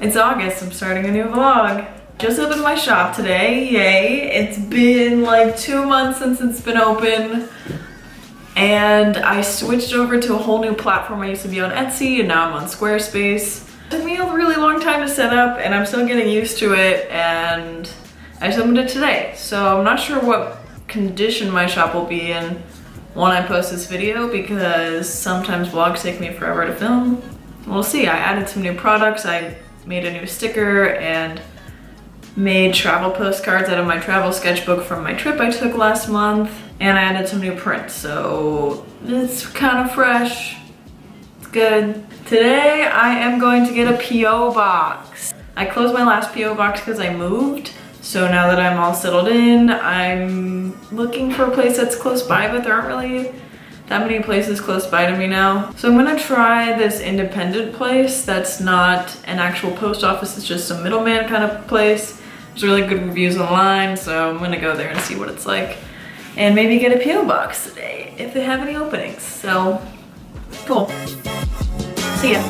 It's August, I'm starting a new vlog. Just opened my shop today, yay. It's been like 2 months since it's been open. And I switched over to a whole new platform. I used to be on Etsy and now I'm on Squarespace. It took me a really long time to set up and I'm still getting used to it, and I just opened it today. So I'm not sure what condition my shop will be in when I post this video because sometimes vlogs take me forever to film. We'll see. I added some new products. I made a new sticker and made travel postcards out of my travel sketchbook from my trip I took last month. And I added some new prints, so it's kind of fresh. It's good. Today I am going to get a P.O. box. I closed my last P.O. box because I moved. So now that I'm all settled in, I'm looking for a place that's close by, but there aren't really that many places close by to me now. So I'm gonna try this independent place that's not an actual post office, it's just a middleman kind of place. There's really good reviews online, so I'm gonna go there and see what it's like. And maybe get a P.O. box today if they have any openings. So, cool. See ya.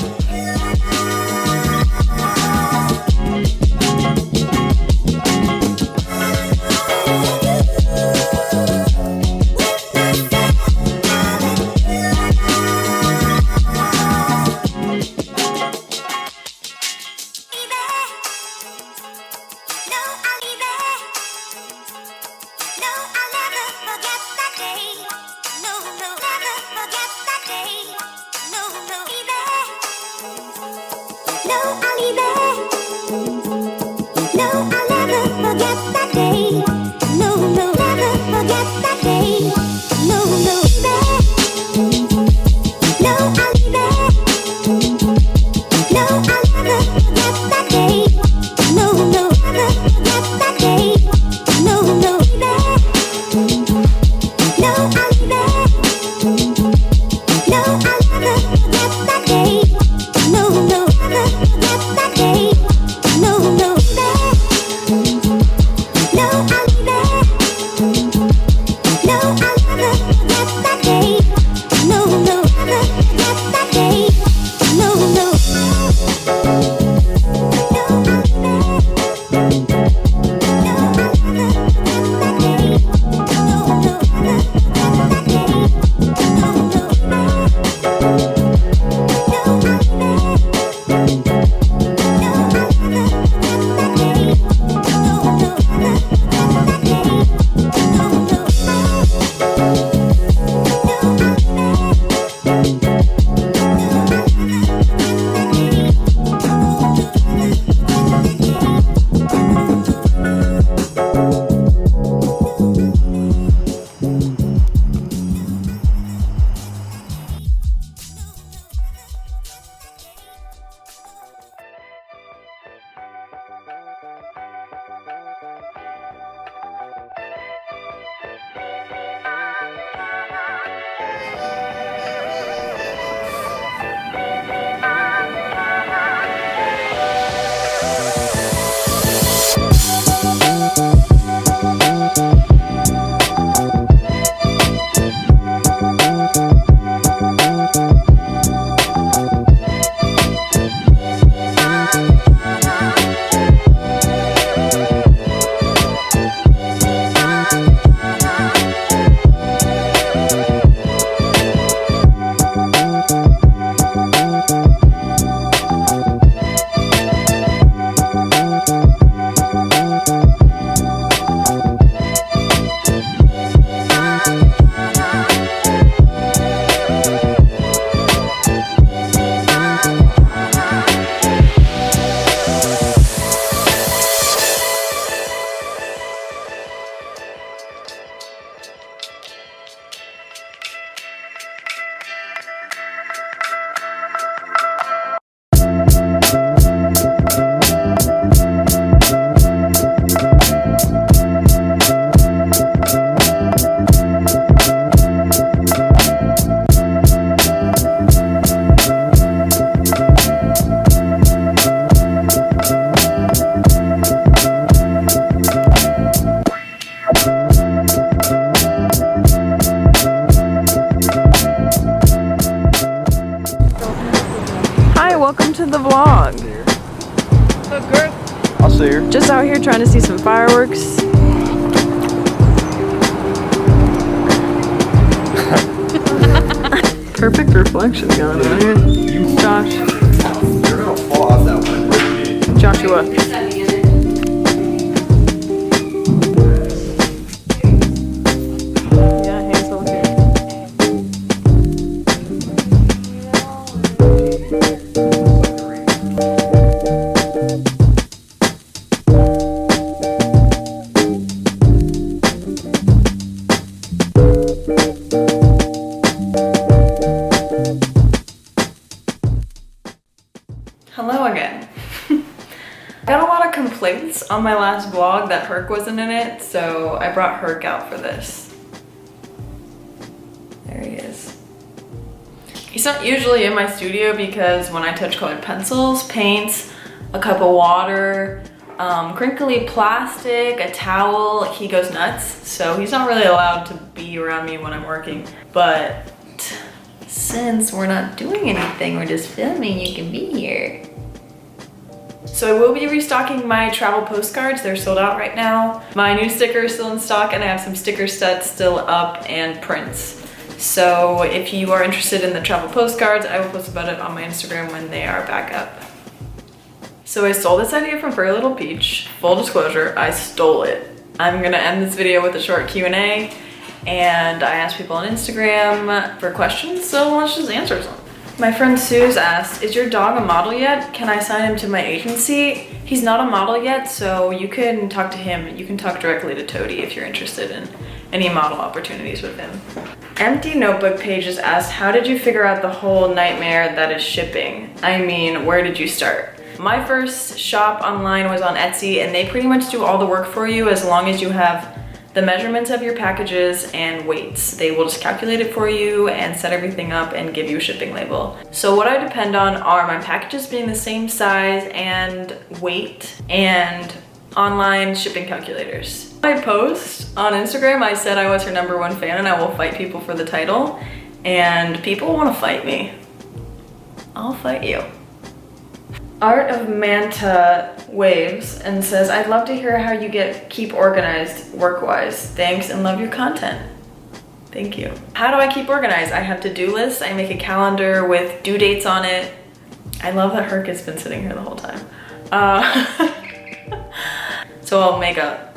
What's up, girl? I'll see her. Just out here trying to see some fireworks. Perfect reflection going on here. Josh. You're gonna fall off that one. Joshua. Yeah, Hazel here. Hello again. I got a lot of complaints on my last vlog that Herc wasn't in it, so I brought Herc out for this. There he is. He's not usually in my studio because when I touch colored pencils, paints, a cup of water, crinkly plastic, a towel, he goes nuts. So he's not really allowed to be around me when I'm working. But since we're not doing anything, we're just filming, you can be here. So I will be restocking my travel postcards. They're sold out right now. My new sticker is still in stock and I have some sticker sets still up and prints. So if you are interested in the travel postcards, I will post about it on my Instagram when they are back up. So I stole this idea from Furry Little Peach. Full disclosure, I stole it. I'm gonna end this video with a short Q&A and I asked people on Instagram for questions, so let's just answer some. My friend Suze asked, is your dog a model yet? Can I sign him to my agency? He's not a model yet, so you can talk to him. You can talk directly to Toady if you're interested in any model opportunities with him. Empty Notebook Pages asked, how did you figure out the whole nightmare that is shipping? I mean, where did you start? My first shop online was on Etsy and they pretty much do all the work for you as long as you have the measurements of your packages and weights. They will just calculate it for you and set everything up and give you a shipping label. So what I depend on are my packages being the same size and weight and online shipping calculators. My post on Instagram, I said I was her #1 fan and I will fight people for the title, and people want to fight me. I'll fight you. Art of Manta waves and says, I'd love to hear how you keep organized work-wise. Thanks and love your content. Thank you. How do I keep organized? I have to-do lists. I make a calendar with due dates on it. I love that Herc has been sitting here the whole time. So I'll make a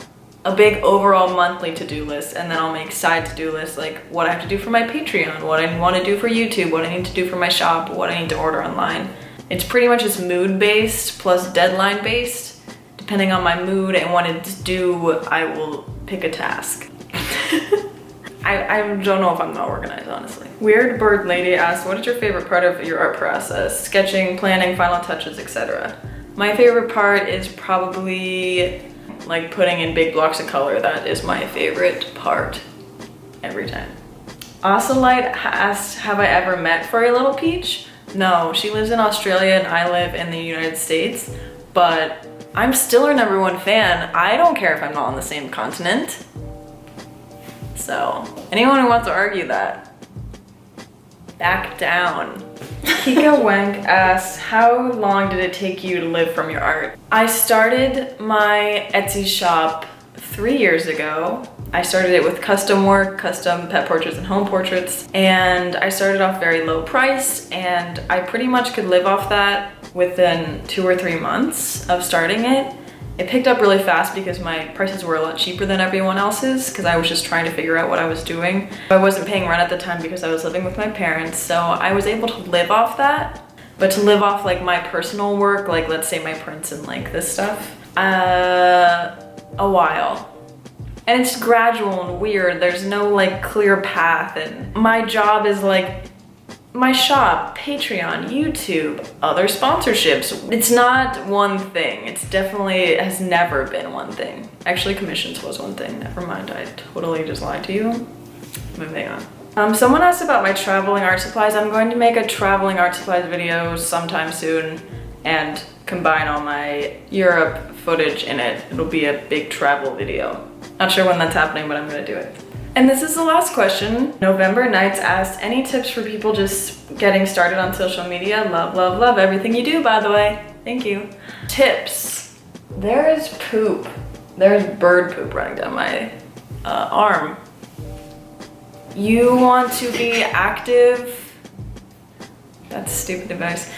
big overall monthly to-do list, and then I'll make side to-do lists like what I have to do for my Patreon, what I want to do for YouTube, what I need to do for my shop, what I need to order online. It's pretty much just mood-based plus deadline-based. Depending on my mood and what it's due, I will pick a task. I don't know if I'm not organized, honestly. Weird Bird Lady asked, what is your favorite part of your art process? Sketching, planning, final touches, etc. My favorite part is probably like putting in big blocks of color. That is my favorite part every time. Ocelite asked, have I ever met Furry Little Peach? No, she lives in Australia and I live in the United States, but I'm still her #1 fan. I don't care if I'm not on the same continent. So, anyone who wants to argue that, back down. Kika Wank asks, how long did it take you to live from your art? I started my Etsy shop 3 years ago. I started it with custom work, custom pet portraits and home portraits, and I started off very low priced, and I pretty much could live off that within 2 or 3 months of starting it. It picked up really fast because my prices were a lot cheaper than everyone else's because I was just trying to figure out what I was doing. I wasn't paying rent at the time because I was living with my parents, so I was able to live off that. But to live off like my personal work, like let's say my prints and like this stuff, a while. And it's gradual and weird. There's no like clear path, and my job is like my shop, Patreon, YouTube, other sponsorships. It's not one thing. It's definitely, it has never been one thing. Actually, commissions was one thing. Never mind, I totally just lied to you. Moving on. Someone asked about my traveling art supplies. I'm going to make a traveling art supplies video sometime soon and combine all my Europe footage in it. It'll be a big travel video. Not sure when that's happening, but I'm gonna do it. And this is the last question. November Nights asked, any tips for people just getting started on social media? Love, love, love everything you do, by the way. thank you. Tips. There is poop. There's bird poop running down my arm. You want to be active. That's stupid advice.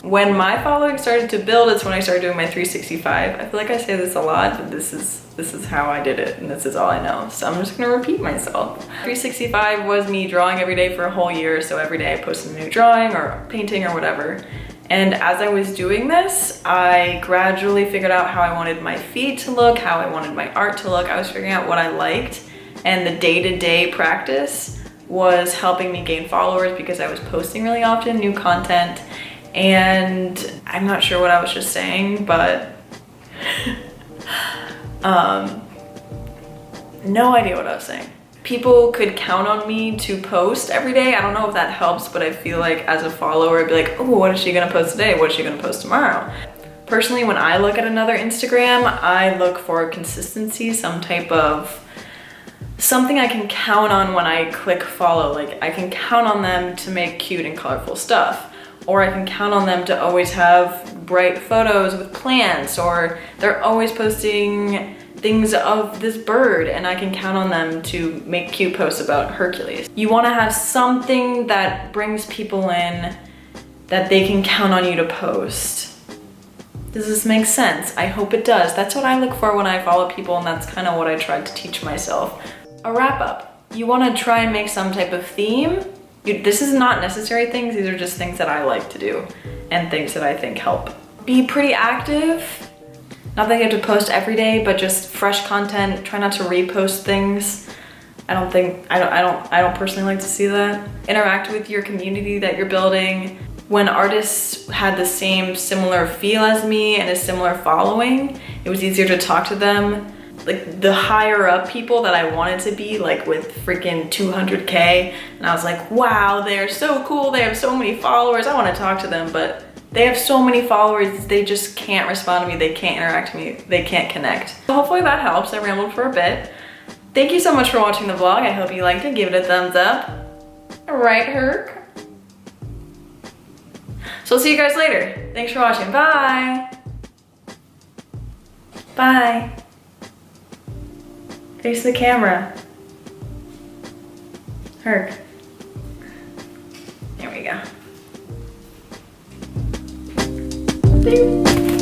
When my following started to build, it's when I started doing my 365. I feel like I say this a lot, but this is how I did it, and this is all I know. So I'm just gonna repeat myself. 365 was me drawing every day for a whole year, so every day I posted a new drawing or painting or whatever. And as I was doing this, I gradually figured out how I wanted my feed to look, how I wanted my art to look. I was figuring out what I liked, and the day-to-day practice was helping me gain followers because I was posting really often, new content. And I'm not sure what I was just saying, but no idea what I was saying. People could count on me to post every day. I don't know if that helps, but I feel like as a follower, I'd be like, oh, what is she gonna post today? What is she gonna post tomorrow? Personally, when I look at another Instagram, I look for consistency, some type of something I can count on when I click follow. Like I can count on them to make cute and colorful stuff, or I can count on them to always have bright photos with plants, or they're always posting things of this bird, and I can count on them to make cute posts about Hercules. You want to have something that brings people in that they can count on you to post. Does this make sense? I hope it does. That's what I look for when I follow people, and that's kind of what I tried to teach myself. A wrap up. You want to try and make some type of theme. This is not necessary things. These are just things that I like to do and things that I think help. Be pretty active. Not that you have to post every day, but just fresh content. Try not to repost things. I don't personally like to see that. Interact with your community that you're building. When artists had the same similar feel as me and a similar following, it was easier to talk to them. Like the higher up people that I wanted to be, like with freaking 200K, and I was like, wow, they're so cool, they have so many followers, I want to talk to them, but they have so many followers, they just can't respond to me, they can't interact with me, they can't connect. So hopefully that helps. I rambled for a bit. Thank you so much for watching the vlog. I hope you liked it. Give it a thumbs up. Alright, Herc. So I'll see you guys later. Thanks for watching. Bye. Bye. Face the camera. Herc. There we go. Beep.